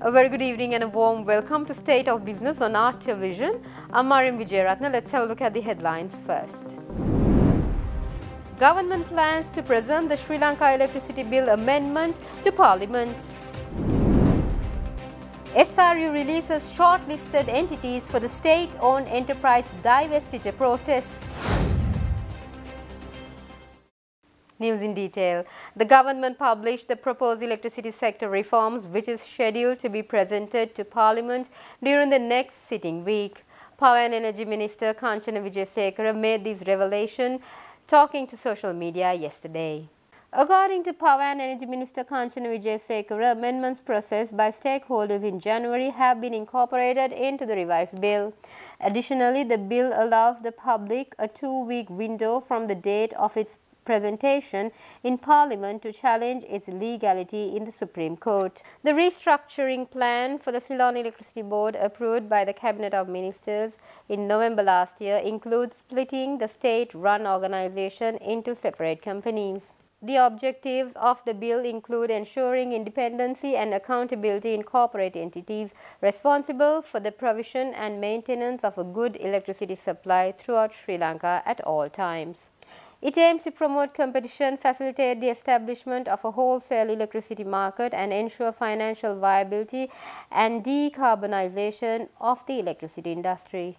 A very good evening and a warm welcome to State of Business on our television. I'm Mariam Vijayaratna. Let's have a look at the headlines first. Government plans to present the Sri Lanka Electricity Bill amendment to Parliament. SRU releases shortlisted entities for the state-owned enterprise divestiture process. News in detail. The government published the proposed electricity sector reforms, which is scheduled to be presented to Parliament during the next sitting week. Power and Energy Minister Kanchana Wijesekara made this revelation talking to social media yesterday. According to Power and Energy Minister Kanchana Wijesekara, amendments processed by stakeholders in January have been incorporated into the revised bill. Additionally, the bill allows the public a 2-week window from the date of its presentation in Parliament to challenge its legality in the Supreme Court. The restructuring plan for the Ceylon Electricity Board, approved by the Cabinet of Ministers in November last year, includes splitting the state-run organization into separate companies. The objectives of the bill include ensuring independency and accountability in corporate entities responsible for the provision and maintenance of a good electricity supply throughout Sri Lanka at all times. It aims to promote competition, facilitate the establishment of a wholesale electricity market, and ensure financial viability and decarbonization of the electricity industry.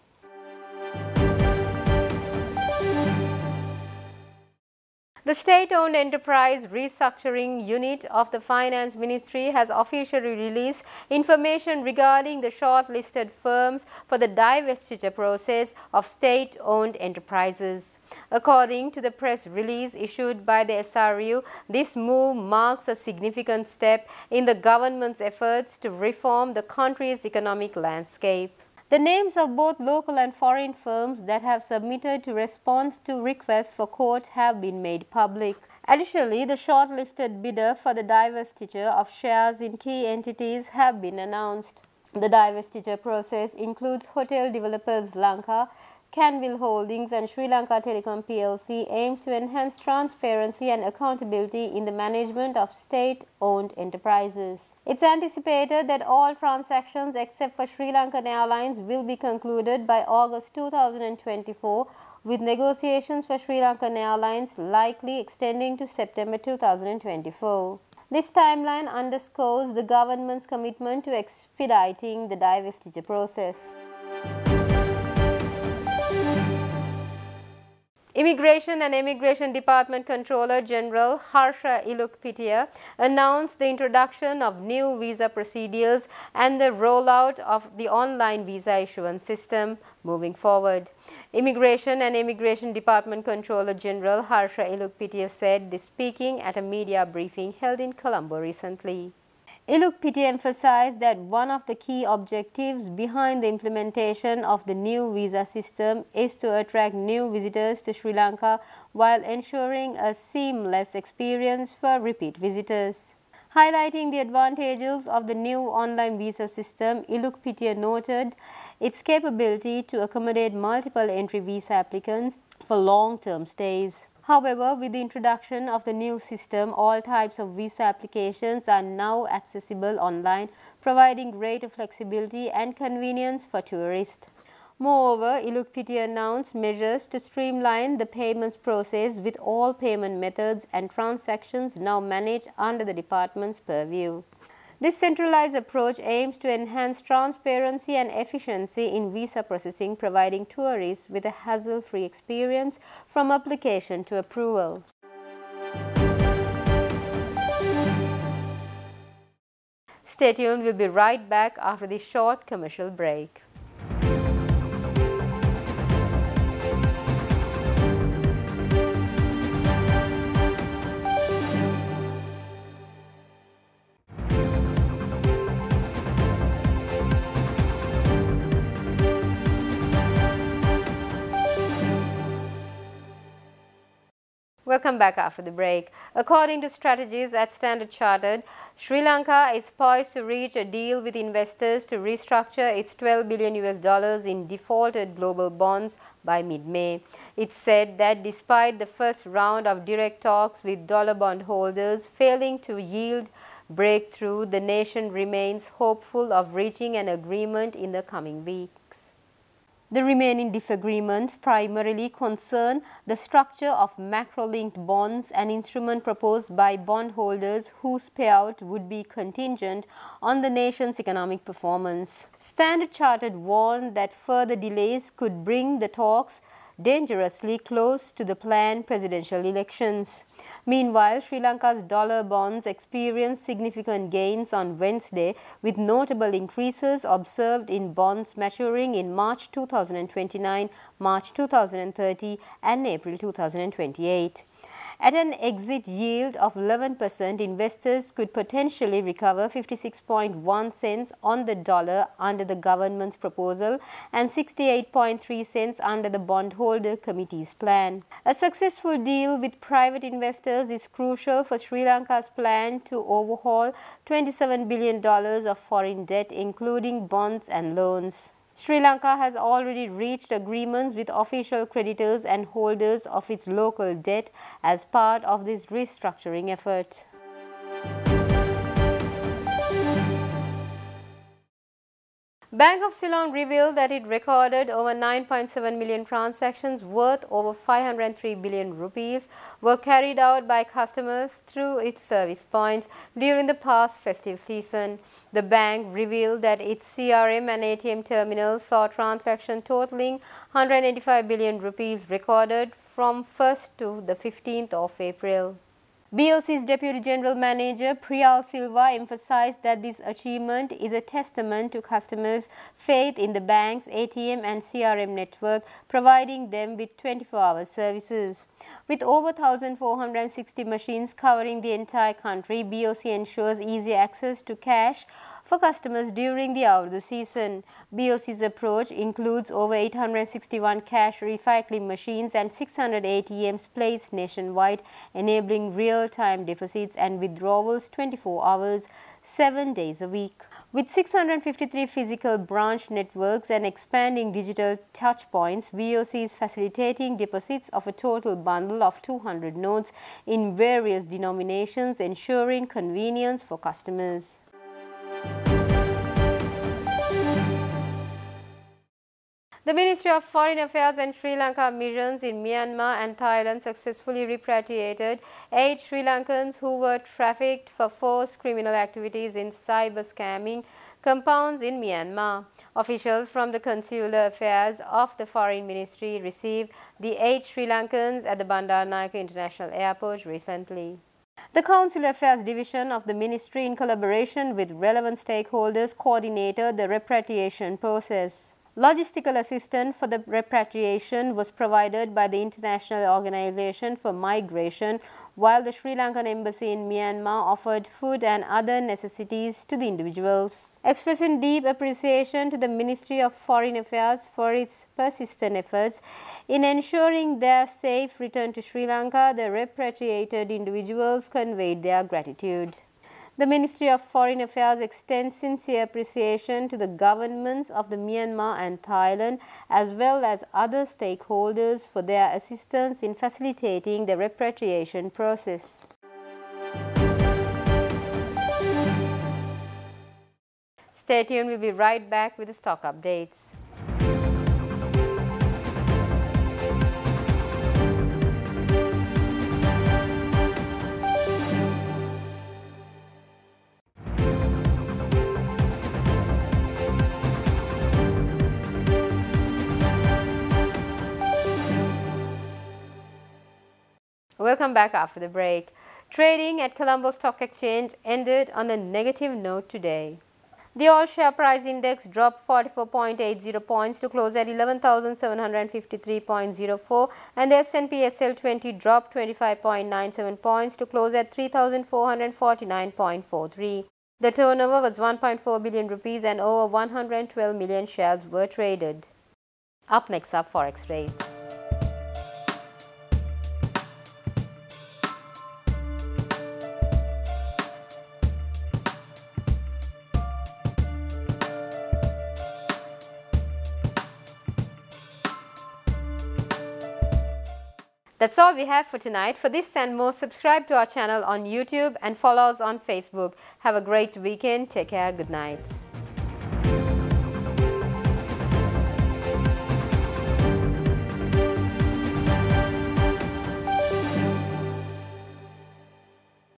The state-owned enterprise restructuring unit of the Finance Ministry has officially released information regarding the shortlisted firms for the divestiture process of state-owned enterprises. According to the press release issued by the SRU, this move marks a significant step in the government's efforts to reform the country's economic landscape. The names of both local and foreign firms that have submitted to response to requests for quote have been made public. Additionally, the shortlisted bidder for the divestiture of shares in key entities have been announced. The divestiture process includes hotel developers Lanka, Canville Holdings and Sri Lanka Telecom plc aims to enhance transparency and accountability in the management of state-owned enterprises. It's anticipated that all transactions except for Sri Lankan Airlines will be concluded by August 2024, with negotiations for Sri Lankan Airlines likely extending to September 2024. This timeline underscores the government's commitment to expediting the divestiture process. Immigration and Immigration Department Controller General Harsha Ilukpitiya announced the introduction of new visa procedures and the rollout of the online visa issuance system moving forward. Immigration and Immigration Department Controller General Harsha Ilukpitiya said this speaking at a media briefing held in Colombo recently. Ilukpitiya emphasized that one of the key objectives behind the implementation of the new visa system is to attract new visitors to Sri Lanka while ensuring a seamless experience for repeat visitors. Highlighting the advantages of the new online visa system, Ilukpitiya noted its capability to accommodate multiple entry visa applicants for long-term stays. However, with the introduction of the new system, all types of visa applications are now accessible online, providing greater flexibility and convenience for tourists. Moreover, Ilukpitiya announced measures to streamline the payments process, with all payment methods and transactions now managed under the department's purview. This centralized approach aims to enhance transparency and efficiency in visa processing, providing tourists with a hassle-free experience from application to approval. Stay tuned, we'll be right back after this short commercial break. Welcome back after the break. According to strategists at Standard Chartered, Sri Lanka is poised to reach a deal with investors to restructure its $12 billion in defaulted global bonds by mid-May. It said that despite the first round of direct talks with dollar bond holders failing to yield breakthrough, the nation remains hopeful of reaching an agreement in the coming weeks. The remaining disagreements primarily concern the structure of macro-linked bonds, an instrument proposed by bondholders whose payout would be contingent on the nation's economic performance. Standard Chartered warned that further delays could bring the talks dangerously close to the planned presidential elections. Meanwhile, Sri Lanka's dollar bonds experienced significant gains on Wednesday, with notable increases observed in bonds maturing in March 2029, March 2030 and April 2028. At an exit yield of 11%, investors could potentially recover 56.1 cents on the dollar under the government's proposal and 68.3 cents under the bondholder committee's plan. A successful deal with private investors is crucial for Sri Lanka's plan to overhaul $27 billion of foreign debt, including bonds and loans. Sri Lanka has already reached agreements with official creditors and holders of its local debt as part of this restructuring effort. Bank of Ceylon revealed that it recorded over 9.7 million transactions worth over 503 billion rupees were carried out by customers through its service points during the past festive season. The bank revealed that its CRM and ATM terminals saw transactions totaling 185 billion rupees recorded from 1st to the 15th of April. BOC's Deputy General Manager Priyal Silva emphasized that this achievement is a testament to customers' faith in the bank's ATM and CRM network, providing them with 24-hour services. With over 1,460 machines covering the entire country, BOC ensures easy access to cash for customers during the Urdu season. BOC's approach includes over 861 cash recycling machines and 600 ATMs placed nationwide, enabling real-time deposits and withdrawals 24 hours, 7 days a week. With 653 physical branch networks and expanding digital touchpoints, BOC is facilitating deposits of a total bundle of 200 notes in various denominations, ensuring convenience for customers. The Ministry of Foreign Affairs and Sri Lanka missions in Myanmar and Thailand successfully repatriated 8 Sri Lankans who were trafficked for forced criminal activities in cyber scamming compounds in Myanmar. Officials from the Consular Affairs of the Foreign Ministry received the 8 Sri Lankans at the Bandaranaike International Airport recently. The Consular Affairs Division of the Ministry, in collaboration with relevant stakeholders, coordinated the repatriation process. Logistical assistance for the repatriation was provided by the International Organization for Migration, while the Sri Lankan Embassy in Myanmar offered food and other necessities to the individuals. Expressing deep appreciation to the Ministry of Foreign Affairs for its persistent efforts in ensuring their safe return to Sri Lanka, the repatriated individuals conveyed their gratitude. The Ministry of Foreign Affairs extends sincere appreciation to the governments of the Myanmar and Thailand, as well as other stakeholders, for their assistance in facilitating the repatriation process. Stay tuned, we'll be right back with the stock updates. Welcome back after the break. Trading at Colombo Stock Exchange ended on a negative note today. The all-share price index dropped 44.80 points to close at 11,753.04, and the S&P SL20 dropped 25.97 points to close at 3,449.43. The turnover was 1.4 billion rupees and over 112 million shares were traded. Up next are Forex rates. That's all we have for tonight. For this and more, subscribe to our channel on YouTube and follow us on Facebook. Have a great weekend. Take care. Good night.